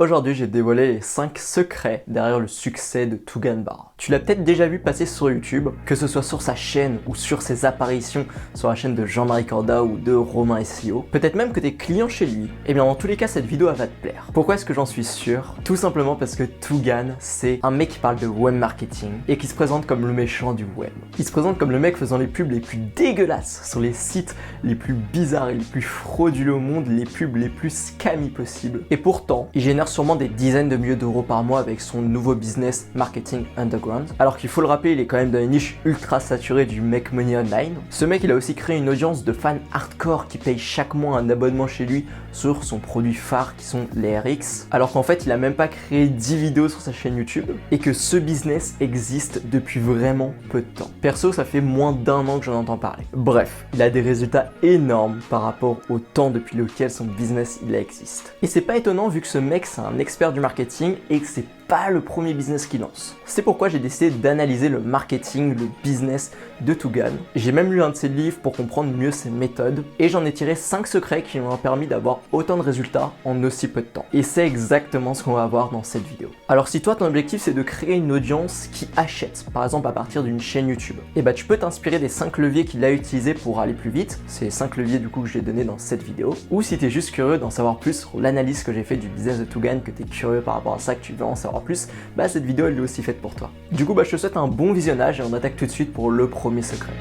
Aujourd'hui, j'ai dévoilé les 5 secrets derrière le succès de Tougan Bar. Tu l'as peut-être déjà vu passer sur YouTube, que ce soit sur sa chaîne ou sur ses apparitions sur la chaîne de Jean-Marie Corda ou de Romain SEO. Peut-être même que t'es client chez lui. Et bien dans tous les cas, cette vidéo elle va te plaire. Pourquoi est-ce que j'en suis sûr? Tout simplement parce que Tougan, c'est un mec qui parle de web marketing et qui se présente comme le méchant du web. Il se présente comme le mec faisant les pubs les plus dégueulasses sur les sites les plus bizarres et les plus frauduleux au monde, les pubs les plus scammy possibles. Et pourtant, il génère sûrement des dizaines de milliers d'euros par mois avec son nouveau business Marketing Underground. Alors qu'il faut le rappeler, il est quand même dans une niche ultra saturée du make money online. Ce mec, il a aussi créé une audience de fans hardcore qui payent chaque mois un abonnement chez lui sur son produit phare qui sont les RX. Alors qu'en fait, il a même pas créé 10 vidéos sur sa chaîne YouTube et que ce business existe depuis vraiment peu de temps. Perso, ça fait moins d'1 an que j'en entends parler. Bref, il a des résultats énormes par rapport au temps depuis lequel son business il existe. Et c'est pas étonnant vu que ce mec c'est un expert du marketing et que c'est pas le premier business qu'il lance. C'est pourquoi j'ai décidé d'analyser le marketing, le business de Tougan. J'ai même lu un de ses livres pour comprendre mieux ses méthodes et j'en ai tiré 5 secrets qui m'ont permis d'avoir autant de résultats en aussi peu de temps. Et c'est exactement ce qu'on va voir dans cette vidéo. Alors si toi ton objectif c'est de créer une audience qui achète, par exemple à partir d'une chaîne YouTube, et bah tu peux t'inspirer des 5 leviers qu'il a utilisés pour aller plus vite. C'est 5 leviers du coup que j'ai donné dans cette vidéo. Ou si t'es juste curieux d'en savoir plus sur l'analyse que j'ai fait du business de Tougan, que t'es curieux par rapport à ça, que tu veux en savoir plus, bah cette vidéo elle est aussi faite pour toi. Du coup bah je te souhaite un bon visionnage et on attaque tout de suite pour le premier secret.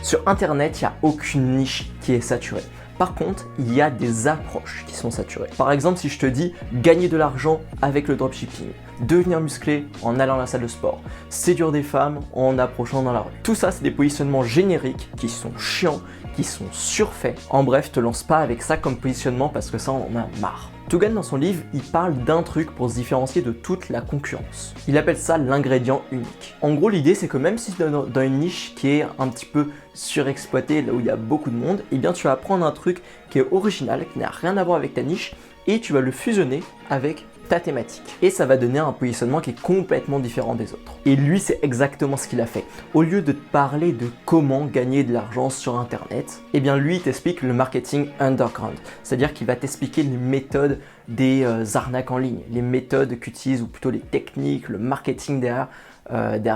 Sur internet, il n'y a aucune niche qui est saturée. Par contre, il y a des approches qui sont saturées. Par exemple, si je te dis gagner de l'argent avec le dropshipping, devenir musclé en allant à la salle de sport, séduire des femmes en approchant dans la rue. Tout ça, c'est des positionnements génériques qui sont chiants, qui sont surfaits. En bref, te lance pas avec ça comme positionnement parce que ça, on en a marre. Tougan, dans son livre, il parle d'un truc pour se différencier de toute la concurrence. Il appelle ça l'ingrédient unique. En gros, l'idée, c'est que même si tu es dans une niche qui est un petit peu surexploitée, là où il y a beaucoup de monde, eh bien, tu vas prendre un truc qui est original, qui n'a rien à voir avec ta niche, et tu vas le fusionner avec ta thématique. Et ça va donner un positionnement qui est complètement différent des autres. Et lui, c'est exactement ce qu'il a fait. Au lieu de te parler de comment gagner de l'argent sur Internet, eh bien lui, il t'explique le marketing underground. C'est-à-dire qu'il va t'expliquer les méthodes des arnaques en ligne, les méthodes qu'utilisent, ou plutôt les techniques, le marketing derrière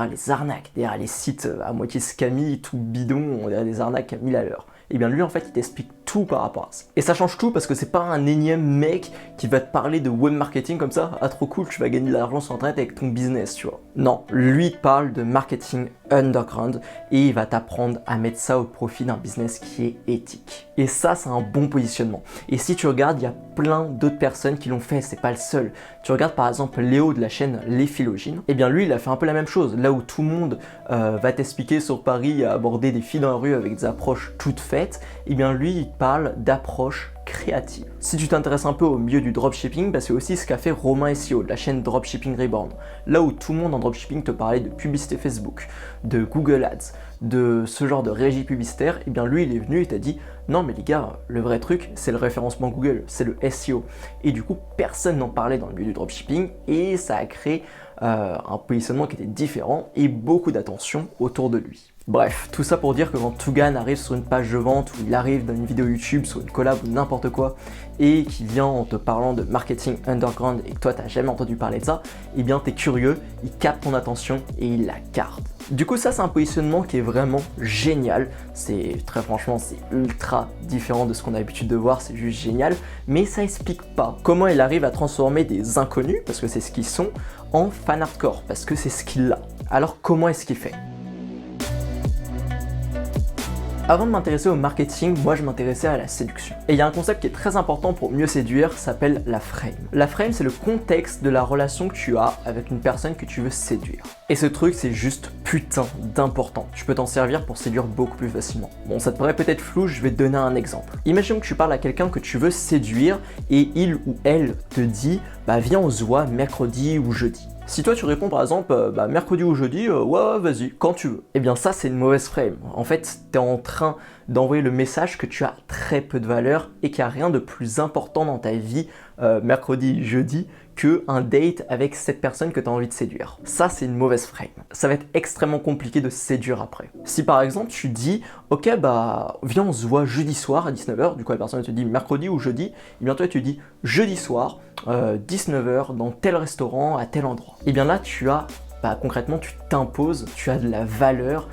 les arnaques, derrière les sites à moitié scammy, tout bidon, derrière des arnaques à 1000 à l'heure. Et bien lui, en fait, il t'explique tout par rapport à ça. Et ça change tout parce que c'est pas un énième mec qui va te parler de web marketing comme ça, ah trop cool, tu vas gagner de l'argent sur internet avec ton business, tu vois. Non, lui il parle de marketing underground et il va t'apprendre à mettre ça au profit d'un business qui est éthique. Et ça, c'est un bon positionnement. Et si tu regardes, il y a plein d'autres personnes qui l'ont fait, c'est pas le seul. Tu regardes par exemple Léo de la chaîne Les Philogines, et bien lui il a fait un peu la même chose. Là où tout le monde va t'expliquer sur Paris à aborder des filles dans la rue avec des approches toutes faites, et bien lui il parle d'approche créative. Si tu t'intéresses un peu au milieu du dropshipping, bah c'est aussi ce qu'a fait Romain SEO de la chaîne Dropshipping Reborn. Là où tout le monde en dropshipping te parlait de publicité Facebook, de Google Ads, de ce genre de régie publicitaire, et bien lui il est venu et t'a dit non mais les gars, le vrai truc c'est le référencement Google, c'est le SEO. Et du coup personne n'en parlait dans le milieu du dropshipping et ça a créé un positionnement qui était différent et beaucoup d'attention autour de lui. Bref, tout ça pour dire que quand Tougan arrive sur une page de vente ou il arrive dans une vidéo YouTube, sur une collab ou n'importe quoi et qu'il vient en te parlant de marketing underground et que toi t'as jamais entendu parler de ça, eh bien t'es curieux, il capte ton attention et il la garde. Du coup ça c'est un positionnement qui est vraiment génial, c'est très franchement c'est ultra différent de ce qu'on a l'habitude de voir, c'est juste génial, mais ça explique pas comment il arrive à transformer des inconnus, parce que c'est ce qu'ils sont, en fan hardcore, parce que c'est ce qu'il a. Alors comment est-ce qu'il fait ? Avant de m'intéresser au marketing, moi je m'intéressais à la séduction. Et il y a un concept qui est très important pour mieux séduire, ça s'appelle la frame. La frame, c'est le contexte de la relation que tu as avec une personne que tu veux séduire. Et ce truc, c'est juste putain d'important. Tu peux t'en servir pour séduire beaucoup plus facilement. Bon, ça te paraît peut-être flou, je vais te donner un exemple. Imagine que tu parles à quelqu'un que tu veux séduire et il ou elle te dit « bah viens on se voit mercredi ou jeudi ». Si toi tu réponds par exemple mercredi ou jeudi, ouais vas-y, quand tu veux. Eh bien ça c'est une mauvaise frame. En fait t'es en train d'envoyer le message que tu as très peu de valeur et qu'il n'y a rien de plus important dans ta vie mercredi, jeudi, qu'un date avec cette personne que tu as envie de séduire. Ça, c'est une mauvaise frame. Ça va être extrêmement compliqué de séduire après. Si par exemple tu dis, ok, bah viens on se voit jeudi soir à 19h, du coup la personne te dit mercredi ou jeudi, et bien toi tu dis jeudi soir, 19h dans tel restaurant à tel endroit. Et bien là tu as, concrètement tu t'imposes, tu as de la valeur,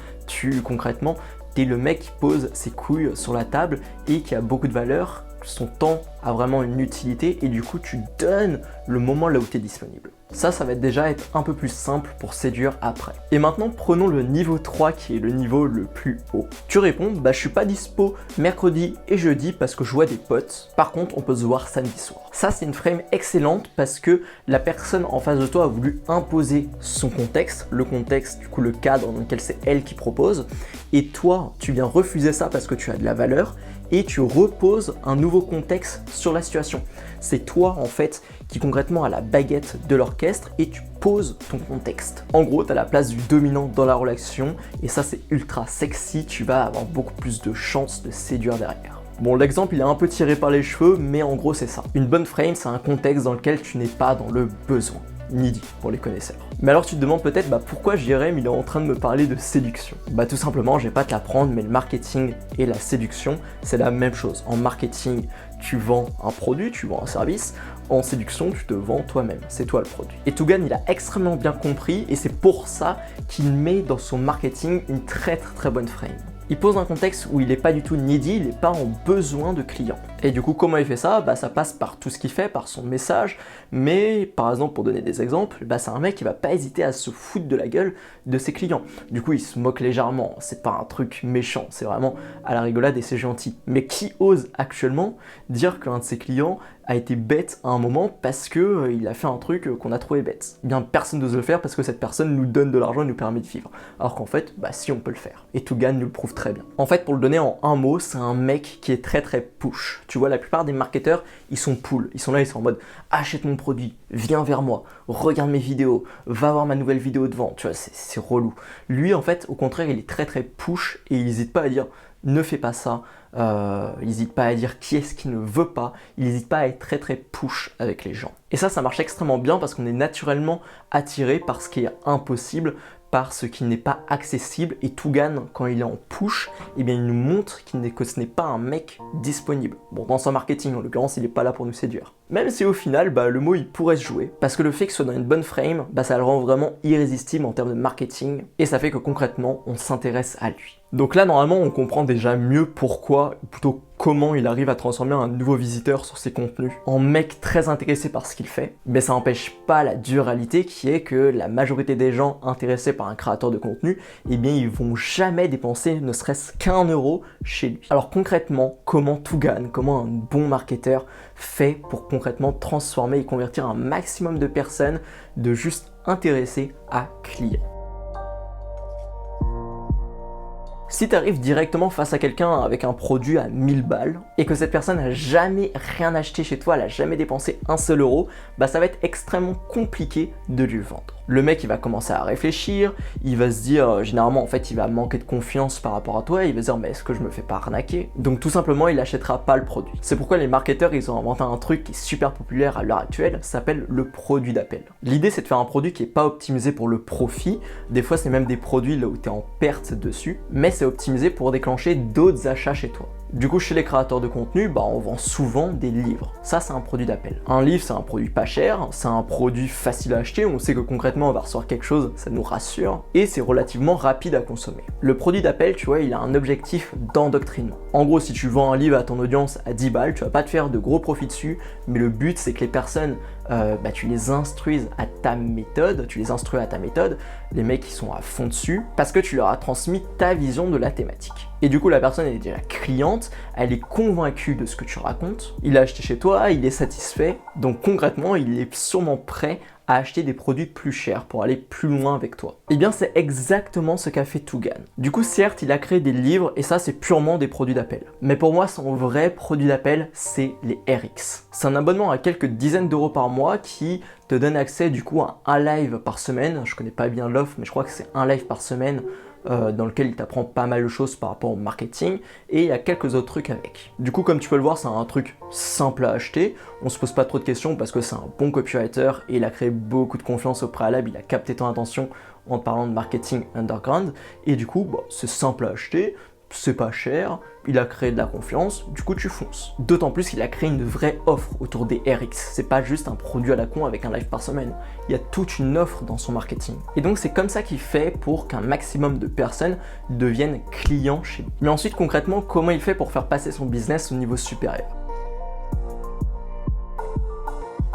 concrètement t'es le mec qui pose ses couilles sur la table et qui a beaucoup de valeur. Son temps a vraiment une utilité et du coup tu donnes le moment là où tu es disponible. Ça va déjà être un peu plus simple pour séduire après. Et maintenant prenons le niveau 3 qui est le niveau le plus haut. Tu réponds, je suis pas dispo mercredi et jeudi parce que je vois des potes. Par contre on peut se voir samedi soir. Ça c'est une frame excellente parce que la personne en face de toi a voulu imposer son contexte, le contexte du coup le cadre dans lequel c'est elle qui propose. Et toi tu viens refuser ça parce que tu as de la valeur et tu reposes un nouveau contexte sur la situation. C'est toi en fait qui concrètement a la baguette de l'orchestre et tu poses ton contexte. En gros, tu as la place du dominant dans la relation et ça c'est ultra sexy, tu vas avoir beaucoup plus de chances de séduire derrière. Bon, l'exemple il est un peu tiré par les cheveux, mais en gros c'est ça. Une bonne frame, c'est un contexte dans lequel tu n'es pas dans le besoin. Needy pour les connaisseurs. Mais alors tu te demandes peut-être pourquoi Jérém il est en train de me parler de séduction. Tout simplement, je vais pas te l'apprendre, mais le marketing et la séduction, c'est la même chose. En marketing, tu vends un produit, tu vends un service. En séduction, tu te vends toi-même, c'est toi le produit. Et Tougan, il a extrêmement bien compris et c'est pour ça qu'il met dans son marketing une très bonne frame. Il pose un contexte où il n'est pas du tout needy, il n'est pas en besoin de clients. Et du coup, comment il fait ça? Ça passe par tout ce qu'il fait, par son message. Mais par exemple, pour donner des exemples, c'est un mec qui va pas hésiter à se foutre de la gueule de ses clients. Du coup, il se moque légèrement. C'est pas un truc méchant, c'est vraiment à la rigolade et c'est gentil. Mais qui ose actuellement dire qu'un de ses clients a été bête à un moment parce que il a fait un truc qu'on a trouvé bête? Eh bien, personne n'ose le faire parce que cette personne nous donne de l'argent et nous permet de vivre. Alors qu'en fait, si on peut le faire. Et Tougan nous le prouve très bien. En fait, pour le donner en un mot, c'est un mec qui est très push. Tu vois, la plupart des marketeurs, ils sont pull. Ils sont là, ils sont en mode achète mon produit, viens vers moi, regarde mes vidéos, va voir ma nouvelle vidéo devant. Tu vois, c'est relou. Lui, en fait, au contraire, il est très push et il n'hésite pas à dire ne fais pas ça. Il n'hésite pas à dire qui est-ce qui ne veut pas. Il n'hésite pas à être très push avec les gens. Et ça marche extrêmement bien parce qu'on est naturellement attiré par ce qui est impossible, par ce qui n'est pas accessible. Et Tougan, quand il est en push, eh bien il nous montre que ce n'est pas un mec disponible. Bon, dans son marketing, en l'occurrence, il n'est pas là pour nous séduire. Même si au final, le mot il pourrait se jouer, parce que le fait que ce soit dans une bonne frame, ça le rend vraiment irrésistible en termes de marketing, et ça fait que concrètement, on s'intéresse à lui. Donc là, normalement, on comprend déjà mieux pourquoi, plutôt comment il arrive à transformer un nouveau visiteur sur ses contenus en mec très intéressé par ce qu'il fait. Mais ça n'empêche pas la dure réalité qui est que la majorité des gens intéressés par un créateur de contenu, eh bien, ils vont jamais dépenser ne serait-ce qu'1 euro chez lui. Alors concrètement, comment Tougan, comment un bon marketeur fait pour concrètement transformer et convertir un maximum de personnes de juste intéressés à clients? Si tu arrives directement face à quelqu'un avec un produit à 1000 balles et que cette personne n'a jamais rien acheté chez toi, elle n'a jamais dépensé un seul euro, ça va être extrêmement compliqué de lui vendre. Le mec il va commencer à réfléchir, il va se dire généralement en fait il va manquer de confiance par rapport à toi, il va se dire mais est-ce que je me fais pas arnaquer? Donc tout simplement il n'achètera pas le produit. C'est pourquoi les marketeurs ils ont inventé un truc qui est super populaire à l'heure actuelle, ça s'appelle le produit d'appel. L'idée c'est de faire un produit qui est pas optimisé pour le profit, des fois c'est même des produits là où tu es en perte dessus, mais c'est optimisé pour déclencher d'autres achats chez toi. Du coup, chez les créateurs de contenu, on vend souvent des livres. Ça, c'est un produit d'appel. Un livre, c'est un produit pas cher, c'est un produit facile à acheter, on sait que concrètement, on va recevoir quelque chose, ça nous rassure, et c'est relativement rapide à consommer. Le produit d'appel, tu vois, il a un objectif d'endoctrinement. En gros, si tu vends un livre à ton audience à 10 balles, tu vas pas te faire de gros profits dessus, mais le but, c'est que les personnes, tu les instruis à ta méthode, les mecs, ils sont à fond dessus, parce que tu leur as transmis ta vision de la thématique. Et du coup, la personne elle est déjà cliente, elle est convaincue de ce que tu racontes, il a acheté chez toi, il est satisfait, donc concrètement, il est sûrement prêt à acheter des produits plus chers pour aller plus loin avec toi. Et bien, c'est exactement ce qu'a fait Tougan. Du coup, certes, il a créé des livres et ça, c'est purement des produits d'appel. Mais pour moi, son vrai produit d'appel, c'est les RX. C'est un abonnement à quelques dizaines d'euros par mois qui te donne accès du coup à un live par semaine. Je connais pas bien l'offre, mais je crois que c'est un live par semaine dans lequel il t'apprend pas mal de choses par rapport au marketing et il y a quelques autres trucs avec. Du coup, comme tu peux le voir, c'est un truc simple à acheter. On se pose pas trop de questions parce que c'est un bon copywriter et il a créé beaucoup de confiance au préalable. Il a capté ton attention en te parlant de marketing underground et du coup, c'est simple à acheter. C'est pas cher, il a créé de la confiance, du coup tu fonces. D'autant plus qu'il a créé une vraie offre autour des RX. C'est pas juste un produit à la con avec un live par semaine. Il y a toute une offre dans son marketing. Et donc c'est comme ça qu'il fait pour qu'un maximum de personnes deviennent clients chez lui. Mais ensuite concrètement, comment il fait pour faire passer son business au niveau supérieur?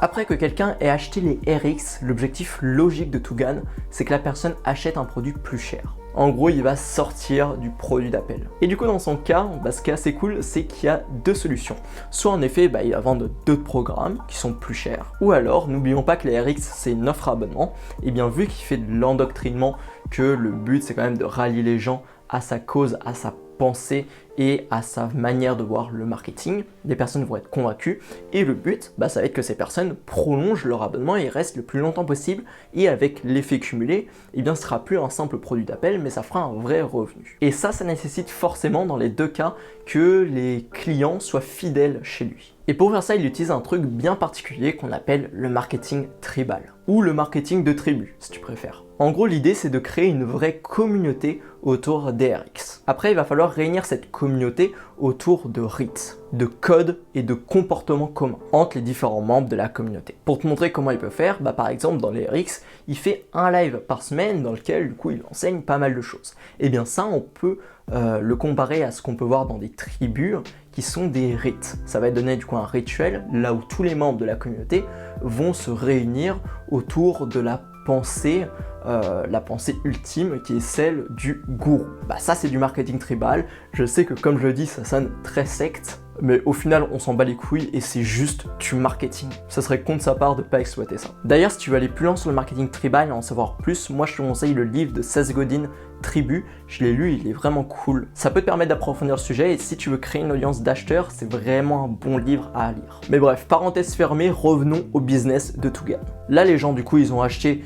Après que quelqu'un ait acheté les RX, l'objectif logique de Toogan, c'est que la personne achète un produit plus cher. En gros, il va sortir du produit d'appel. Et du coup, dans son cas, ce qui est assez cool, c'est qu'il y a deux solutions. Soit en effet, il va vendre d'autres programmes qui sont plus chers. Ou alors, n'oublions pas que les RX, c'est une offre à abonnement. Et bien, vu qu'il fait de l'endoctrinement, que le but, c'est quand même de rallier les gens à sa cause, à sa pensée et à sa manière de voir le marketing, les personnes vont être convaincues et le but, ça va être que ces personnes prolongent leur abonnement et restent le plus longtemps possible et avec l'effet cumulé, ce ne sera plus un simple produit d'appel mais ça fera un vrai revenu. Et ça nécessite forcément dans les deux cas que les clients soient fidèles chez lui. Et pour faire ça, il utilise un truc bien particulier qu'on appelle le marketing tribal ou le marketing de tribu si tu préfères. En gros, l'idée c'est de créer une vraie communauté autour des RX. Après, il va falloir réunir cette communauté autour de rites, de codes et de comportements communs entre les différents membres de la communauté. Pour te montrer comment il peut faire, par exemple dans les RX, il fait un live par semaine dans lequel du coup il enseigne pas mal de choses. Et bien ça, on peut le comparer à ce qu'on peut voir dans des tribus qui sont des rites. Ça va donner du coup un rituel là où tous les membres de la communauté vont se réunir autour de la pensée ultime qui est celle du gourou. Ça c'est du marketing tribal. Je sais que comme je le dis, ça sonne très secte, mais au final on s'en bat les couilles et c'est juste du marketing. Ça serait con de sa part de pas exploiter ça. D'ailleurs, si tu veux aller plus loin sur le marketing tribal et en savoir plus, moi je te conseille le livre de Seth Godin, Tribu. Je l'ai lu, il est vraiment cool. Ça peut te permettre d'approfondir le sujet et si tu veux créer une audience d'acheteurs, c'est vraiment un bon livre à lire. Mais bref, parenthèse fermée, revenons au business de Toogan. Là, les gens, du coup, ils ont acheté,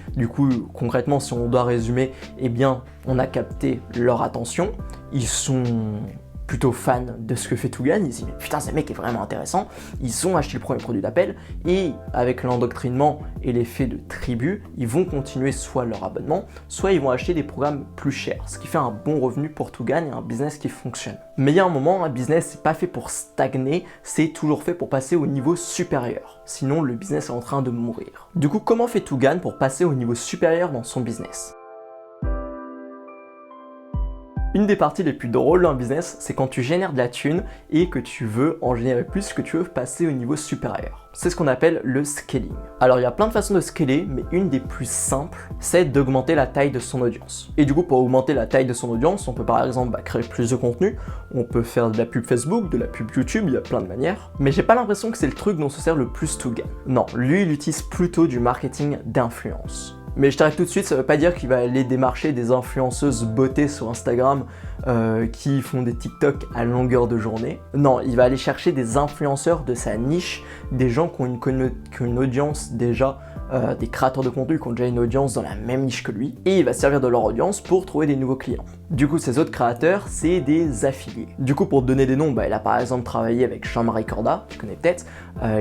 concrètement, si on doit résumer, on a capté leur attention. Ils sont plutôt fans de ce que fait Toogan, ils disent mais putain ce mec est vraiment intéressant, ils ont acheté le premier produit d'appel et avec l'endoctrinement et l'effet de tribu, ils vont continuer soit leur abonnement, soit ils vont acheter des programmes plus chers, ce qui fait un bon revenu pour Toogan et un business qui fonctionne. Mais il y a un moment, un business c'est pas fait pour stagner, c'est toujours fait pour passer au niveau supérieur, sinon le business est en train de mourir. Du coup, comment fait Toogan pour passer au niveau supérieur dans son business ? Une des parties les plus drôles d'un business, c'est quand tu génères de la thune et que tu veux en générer plus, que tu veux passer au niveau supérieur. C'est ce qu'on appelle le scaling. Alors il y a plein de façons de scaler, mais une des plus simples, c'est d'augmenter la taille de son audience. Et du coup, pour augmenter la taille de son audience, on peut par exemple créer plus de contenu, on peut faire de la pub Facebook, de la pub YouTube, il y a plein de manières. Mais j'ai pas l'impression que c'est le truc dont se sert le plus Toogan. Non, lui il utilise plutôt du marketing d'influence. Mais je t'arrête tout de suite, ça veut pas dire qu'il va aller démarcher des influenceuses beauté sur Instagram qui font des TikTok à longueur de journée. Non, il va aller chercher des influenceurs de sa niche, des gens qui ont une audience déjà, des créateurs de contenu qui ont déjà une audience dans la même niche que lui, et il va servir de leur audience pour trouver des nouveaux clients. Du coup, ces autres créateurs, c'est des affiliés. Du coup, pour te donner des noms, il a par exemple travaillé avec Jean-Marie Corda, tu connais peut-être,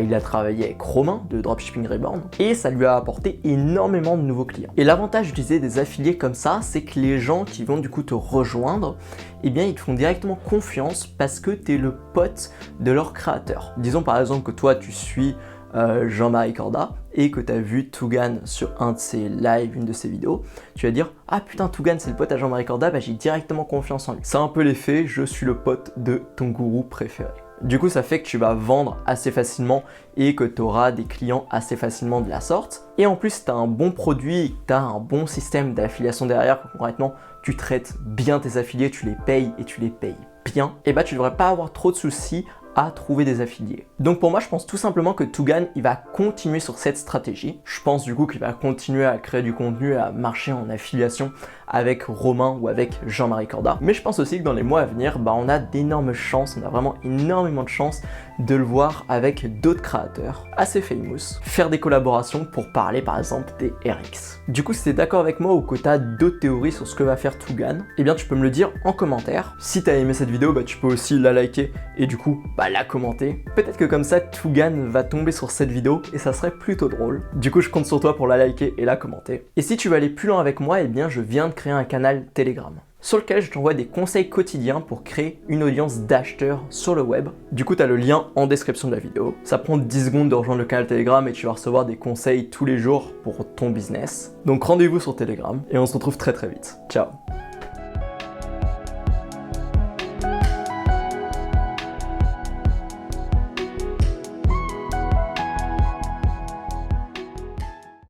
il a travaillé avec Romain de Dropshipping Reborn, et ça lui a apporté énormément de nouveaux clients. Et l'avantage d'utiliser des affiliés comme ça, c'est que les gens qui vont du coup te rejoindre, ils te font directement confiance parce que tu es le pote de leur créateur. Disons par exemple que toi tu suis Jean-Marie Corda et que tu as vu Toogan sur un de ses lives, une de ses vidéos, tu vas dire ah putain Toogan c'est le pote à Jean-Marie Corda, j'ai directement confiance en lui. C'est un peu l'effet je suis le pote de ton gourou préféré. Du coup, ça fait que tu vas vendre assez facilement et que tu auras des clients assez facilement de la sorte. Et en plus, tu as un bon produit, tu as un bon système d'affiliation derrière. Concrètement, tu traites bien tes affiliés, tu les payes et tu les payes bien. Et tu devrais pas avoir trop de soucis à trouver des affiliés. Donc pour moi, je pense tout simplement que Tugane, il va continuer sur cette stratégie. Je pense du coup qu'il va continuer à créer du contenu, à marcher en affiliation avec Romain ou avec Jean-Marie Corda. Mais je pense aussi que dans les mois à venir, on a d'énormes chances, on a vraiment énormément de chances de le voir avec d'autres créateurs assez famous, faire des collaborations pour parler par exemple des RX. Du coup, si t'es d'accord avec moi ou que t'as d'autres théories sur ce que va faire Tugane, eh bien tu peux me le dire en commentaire. Si t'as aimé cette vidéo, tu peux aussi la liker et du coup la commenter. Peut-être que comme ça, Tugane va tomber sur cette vidéo et ça serait plutôt drôle. Du coup, je compte sur toi pour la liker et la commenter. Et si tu veux aller plus loin avec moi, eh bien je viens de créer un canal Telegram sur lequel je t'envoie des conseils quotidiens pour créer une audience d'acheteurs sur le web. Du coup, tu as le lien en description de la vidéo. Ça prend 10 secondes de rejoindre le canal Telegram et tu vas recevoir des conseils tous les jours pour ton business. Donc rendez-vous sur Telegram et on se retrouve très vite. Ciao!